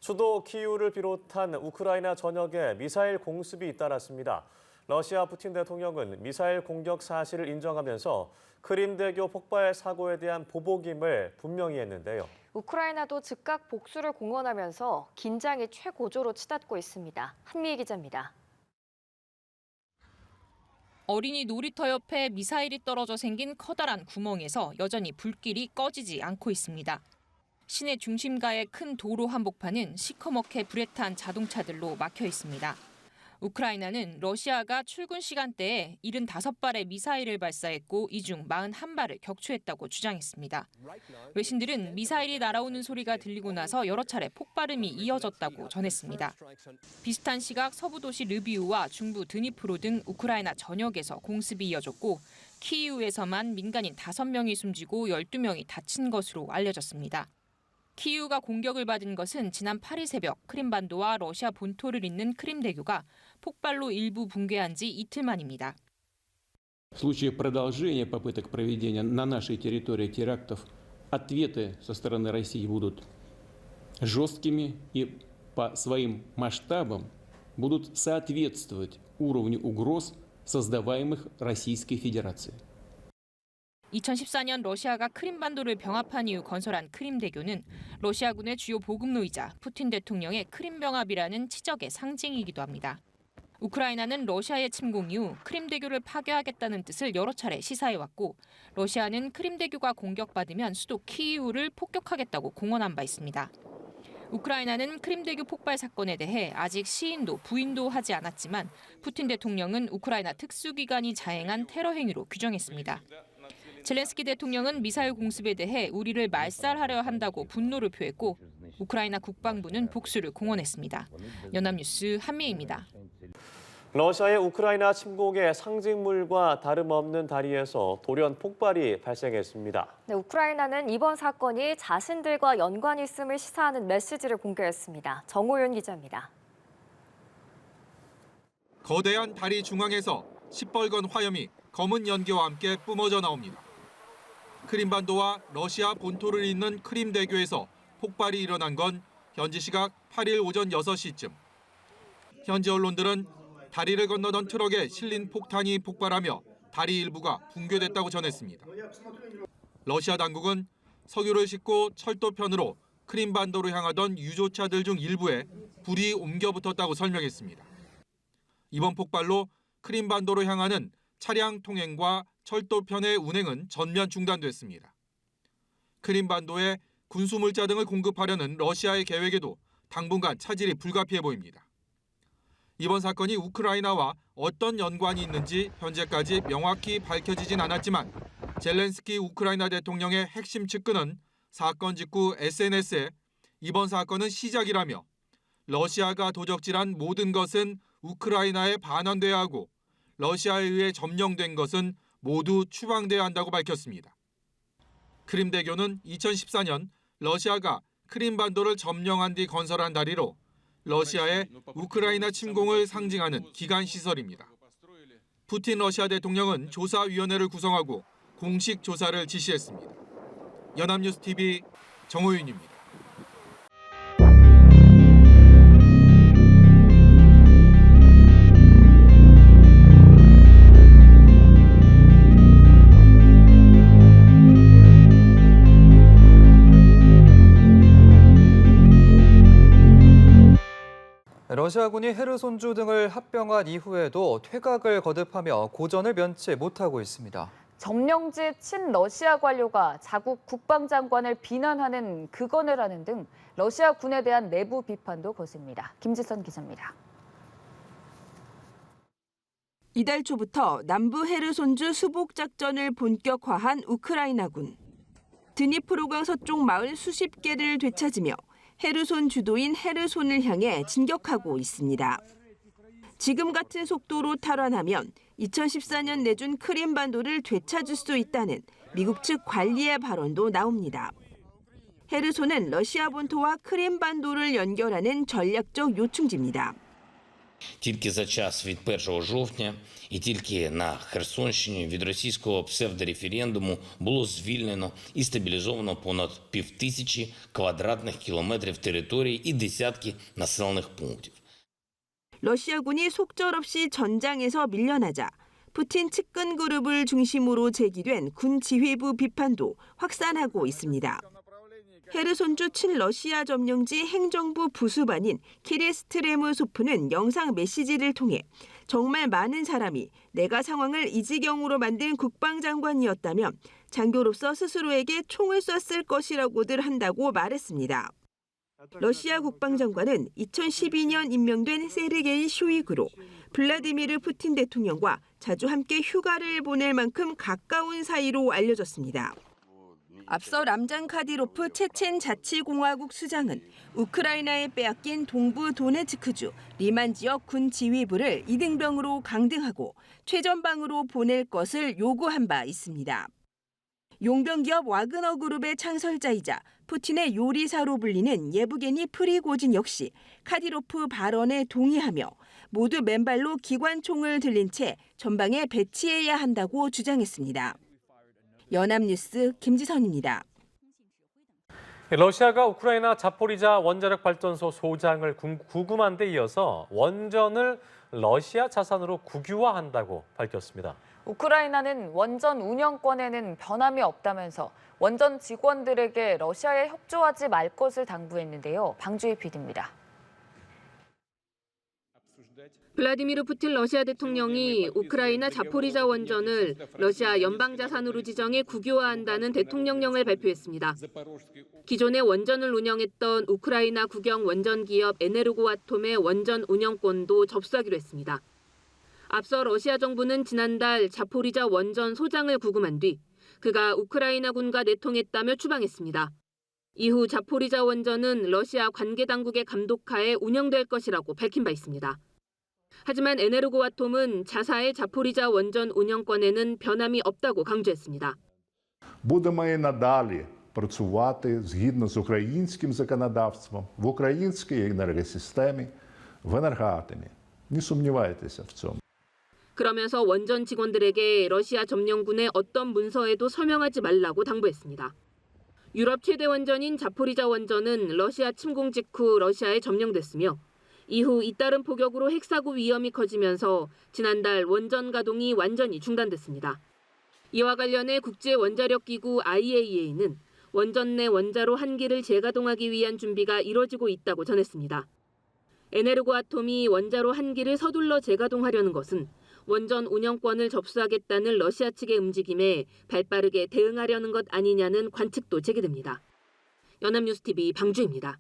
수도 키이우를 비롯한 우크라이나 전역에 미사일 공습이 잇따랐습니다. 러시아 푸틴 대통령은 미사일 공격 사실을 인정하면서 크림대교 폭발 사고에 대한 보복임을 분명히 했는데요. 우크라이나도 즉각 복수를 공언하면서 긴장이 최고조로 치닫고 있습니다. 한미희 기자입니다. 어린이 놀이터 옆에 미사일이 떨어져 생긴 커다란 구멍에서 여전히 불길이 꺼지지 않고 있습니다. 시내 중심가의 큰 도로 한복판은 시커멓게 불에 탄 자동차들로 막혀 있습니다. 우크라이나는 러시아가 출근 시간대에 75발의 미사일을 발사했고 이 중 41발을 격추했다고 주장했습니다. 외신들은 미사일이 날아오는 소리가 들리고 나서 여러 차례 폭발음이 이어졌다고 전했습니다. 비슷한 시각 서부 도시 르비우와 중부 드니프로 등 우크라이나 전역에서 공습이 이어졌고 키이우에서만 민간인 5명이 숨지고 12명이 다친 것으로 알려졌습니다. 키이우가 공격을 받은 것은 지난 8일 새벽 크림반도와 러시아 본토를 잇는 크림대교가 폭발로 일부 붕괴한 지 이틀 만입니다. В случае продолжения попыток проведения на нашей территории терактов, ответы со стороны России будут жесткими и по своим масштабам будут соответствовать уровню угроз, создаваемых Российской Федерацией. 2014년 러시아가 크림반도를 병합한 이후 건설한 크림대교는 러시아군의 주요 보급로이자 푸틴 대통령의 크림병합이라는 치적의 상징이기도 합니다. 우크라이나는 러시아의 침공 이후 크림대교를 파괴하겠다는 뜻을 여러 차례 시사해왔고 러시아는 크림대교가 공격받으면 수도 키이우를 폭격하겠다고 공언한 바 있습니다. 우크라이나는 크림대교 폭발 사건에 대해 아직 시인도 부인도 하지 않았지만 푸틴 대통령은 우크라이나 특수기관이 자행한 테러 행위로 규정했습니다. 젤렌스키 대통령은 미사일 공습에 대해 우리를 말살하려 한다고 분노를 표했고 우크라이나 국방부는 복수를 공언했습니다. 연합뉴스 한미희입니다. 러시아의 우크라이나 침공의 상징물과 다름없는 다리에서 돌연 폭발이 발생했습니다. 네, 우크라이나는 이번 사건이 자신들과 연관이 있음을 시사하는 메시지를 공개했습니다. 정호윤 기자입니다. 거대한 다리 중앙에서 시뻘건 화염이 검은 연기와 함께 뿜어져 나옵니다. 크림반도와 러시아 본토를 잇는 크림대교에서 폭발이 일어난 건 현지 시각 8일 오전 6시쯤. 현지 언론들은 다리를 건너던 트럭에 실린 폭탄이 폭발하며 다리 일부가 붕괴됐다고 전했습니다. 러시아 당국은 석유를 싣고 철도편으로 크림반도로 향하던 유조차들 중 일부에 불이 옮겨 붙었다고 설명했습니다. 이번 폭발로 크림반도로 향하는 차량 통행과 철도편의 운행은 전면 중단됐습니다. 크림반도에 군수물자 등을 공급하려는 러시아의 계획에도 당분간 차질이 불가피해 보입니다. 이번 사건이 우크라이나와 어떤 연관이 있는지 현재까지 명확히 밝혀지진 않았지만 젤렌스키 우크라이나 대통령의 핵심 측근은 사건 직후 SNS에 이번 사건은 시작이라며 러시아가 도적질한 모든 것은 우크라이나에 반환돼야 하고 러시아에 의해 점령된 것은 모두 추방돼야 한다고 밝혔습니다. 크림대교는 2014년 러시아가 크림반도를 점령한 뒤 건설한 다리로 러시아의 우크라이나 침공을 상징하는 기간 시설입니다. 푸틴 러시아 대통령은 조사위원회를 구성하고 공식 조사를 지시했습니다. 연합뉴스 TV 정호윤입니다. 러시아군이 헤르손주 등을 합병한 이후에도 퇴각을 거듭하며 고전을 면치 못하고 있습니다. 점령지 친러시아 관료가 자국 국방장관을 비난하는 극언을 하는 등 러시아군에 대한 내부 비판도 거셉니다. 김지선 기자입니다. 이달 초부터 남부 헤르손주 수복 작전을 본격화한 우크라이나군. 드니프로강 서쪽 마을 수십 개를 되찾으며 헤르손 주도인 헤르손을 향해 진격하고 있습니다. 지금 같은 속도로 탈환하면 2014년 내준 크림반도를 되찾을 수 있다는 미국 측 관리의 발언도 나옵니다. 헤르손은 러시아 본토와 크림반도를 연결하는 전략적 요충지입니다. Тільки за час від 1 жовтня і тільки на Херсонщині від російського псевдореферендуму було звільнено і стабілізовано понад 5000 квадратних кілометрів території і десятки населених пунктів. 러시아군이 속절없이 전장에서 밀려나자 푸틴 측근 그룹을 중심으로 제기된 군 지휘부 비판도 확산하고 있습니다. 헤르손주 친러시아 점령지 행정부 부수반인 키리스트레무 소프는 영상 메시지를 통해 정말 많은 사람이 내가 상황을 이 지경으로 만든 국방장관이었다면 장교로서 스스로에게 총을 쐈을 것이라고들 한다고 말했습니다. 러시아 국방장관은 2012년 임명된 세르게이 쇼이그로 블라디미르 푸틴 대통령과 자주 함께 휴가를 보낼 만큼 가까운 사이로 알려졌습니다. 앞서 람잔 카디로프 체첸 자치공화국 수장은 우크라이나에 빼앗긴 동부 도네츠크주 리만 지역 군 지휘부를 이등병으로 강등하고 최전방으로 보낼 것을 요구한 바 있습니다. 용병 기업 와그너 그룹의 창설자이자 푸틴의 요리사로 불리는 예브게니 프리고진 역시 카디로프 발언에 동의하며 모두 맨발로 기관총을 들린 채 전방에 배치해야 한다고 주장했습니다. 연합뉴스 김지선입니다. 러시아가 우크라이나 자포리자 원자력 발전소 소장을 구금한 데 이어서 원전을 러시아 자산으로 국유화한다고 밝혔습니다. 우크라이나는 원전 운영권에는 변함이 없다면서 원전 직원들에게 러시아에 협조하지 말 것을 당부했는데요. 방주희 PD입니다. 블라디미르 푸틴 러시아 대통령이 우크라이나 자포리자 원전을 러시아 연방자산으로 지정해 국유화한다는 대통령령을 발표했습니다. 기존에 원전을 운영했던 우크라이나 국영 원전기업 에네르고아톰의 원전 운영권도 접수하기로 했습니다. 앞서 러시아 정부는 지난달 자포리자 원전 소장을 구금한 뒤 그가 우크라이나군과 내통했다며 추방했습니다. 이후 자포리자 원전은 러시아 관계당국의 감독하에 운영될 것이라고 밝힌 바 있습니다. 하지만 에네르고아톰은 자사의 자포리자 원전 운영권에는 변함이 없다고 강조했습니다. Будемо і надалі працювати згідно з українським законодавством в українській енергосистемі, в енергоатомі. Не сумнівайтеся в цьому. 그러면서 원전 직원들에게 러시아 점령군의 어떤 문서에도 서명하지 말라고 당부했습니다. 유럽 최대 원전인 자포리자 원전은 러시아 침공 직후 러시아에 점령됐으며 이후 잇따른 포격으로 핵사고 위험이 커지면서 지난달 원전 가동이 완전히 중단됐습니다. 이와 관련해 국제원자력기구 IAEA는 원전 내 원자로 한 기를 재가동하기 위한 준비가 이뤄지고 있다고 전했습니다. 에네르고아톰이 원자로 한 기를 서둘러 재가동하려는 것은 원전 운영권을 접수하겠다는 러시아 측의 움직임에 발빠르게 대응하려는 것 아니냐는 관측도 제기됩니다. 연합뉴스TV 방주입니다.